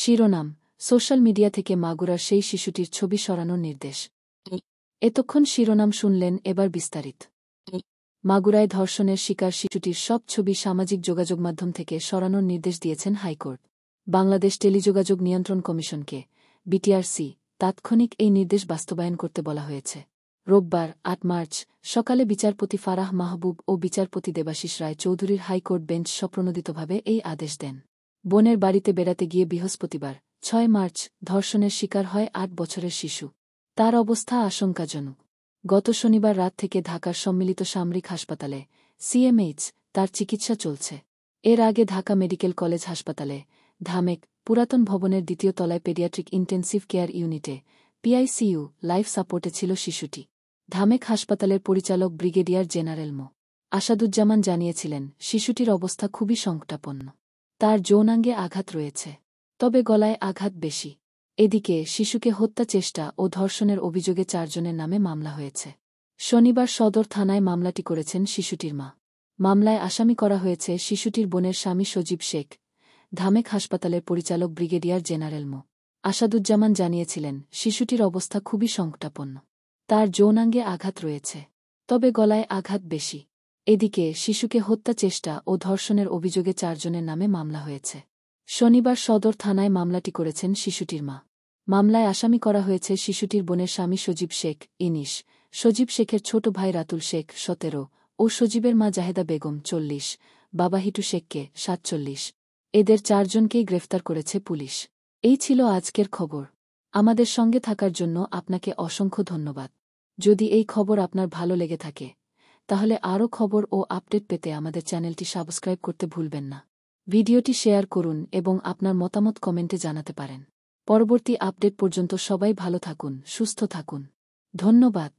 শিরোনাম, social media থেকে মাগুরার সেই শিশুটির ছবি সরানোর নির্দেশ। এতক্ষণ শিরোনাম শুনলেন, এবার বিস্তারিত। মাগুরায় ধর্ষণের শিকার শিশুটির সব ছবি সামাজিক যোগাযোগ মাধ্যম থেকে সরানোর নির্দেশ দিয়েছেন হাইকোর্ট। বাংলাদেশ টেলিযোগাযোগ নিয়ন্ত্রণ কমিশনকে, বিটিআরসি, তাৎক্ষণিক এই নির্দেশ বাস্তবায়ন করতে বলা হয়েছে। রোববার ৮ মার্চ সকালে বিচারপতি ফারাহ মাহবুব ও বিচারপতি দেবাশিস রায় চৌধুরীর হাইকোর্ট বেঞ্চ স্বপ্রণোদিতভাবে এই আদেশ দেন। বোনের বাড়িতে বেড়াতে গিয়ে বৃহস্পতিবার ৬ মার্চ ধর্ষণের শিকার হয় ৮ বছরের শিশু। তার অবস্থা আশঙ্কাজনক। গত শনিবার রাত থেকে ঢাকার সম্মিলিত সামরিক হাসপাতালে সিএমএইচ তার চিকিৎসা চলছে। এর আগে ঢাকা মেডিকেল কলেজ হাসপাতালে ধামেক পুরাতন ভবনের দ্বিতীয় তলায় পেডিয়াট্রিক ইন্টেন্সিভ কেয়ার ইউনিটে পিআইসিইউ লাইফ সাপোর্টে ছিল শিশুটি। ধামেক হাসপাতালের পরিচালক ব্রিগেডিয়ার জেনারেল মো. আসাদুজ্জামান জানিয়েছিলেন, শিশুটির অবস্থা খুবই সংকটাপন্ন। তার যৌনাঙ্গে আঘাত রয়েছে, তবে গলায় আঘাত বেশি। এদিকে শিশুকে হত্যা চেষ্টা ও ধর্ষণের অভিযোগে ৪ জনের নামে মামলা হয়েছে। শনিবার সদর থানায় মামলাটি করেছেন শিশুটির মা। মামলায় আসামি করা হয়েছে শিশুটির বোনের স্বামী সজীব শেখ। ধামেক হাসপাতালের পরিচালক ব্রিগেডিয়ার জেনারেল মো. আসাদুজ্জামান জানিয়েছিলেন, শিশুটির অবস্থা খুবই সংকটাপন্ন। তার যৌনাঙ্গে আঘাত রয়েছে, তবে গলায় আঘাত বেশি। এদিকে শিশুকে হত্যা চেষ্টা ও ধর্ষণের অভিযোগে ৪ জনের নামে মামলা হয়েছে। শনিবার সদর থানায় মামলাটি করেছেন শিশুটির মা। মামলায় আসামি করা হয়েছে শিশুটির বোনের স্বামী সজীব শেখ ১৯, সজীব শেখের ছোট ভাই রাতুল শেখ ১৭ ও সজীবের মা জাহেদা বেগম ৪০, বাবা হিটু শেখকে ৪৭। এদের ৪ জনকেই গ্রেফতার করেছে পুলিশ। এই ছিল আজকের খবর। আমাদের সঙ্গে থাকার জন্য আপনাকে অসংখ্য ধন্যবাদ। যদি এই খবর আপনার ভালো লেগে থাকে, তাহলে আরও খবর ও আপডেট পেতে আমাদের চ্যানেলটি সাবস্ক্রাইব করতে ভুলবেন না। ভিডিওটি শেয়ার করুন এবং আপনার মতামত কমেন্টে জানাতে পারেন। পরবর্তী আপডেট পর্যন্ত সবাই ভালো থাকুন, সুস্থ থাকুন। ধন্যবাদ।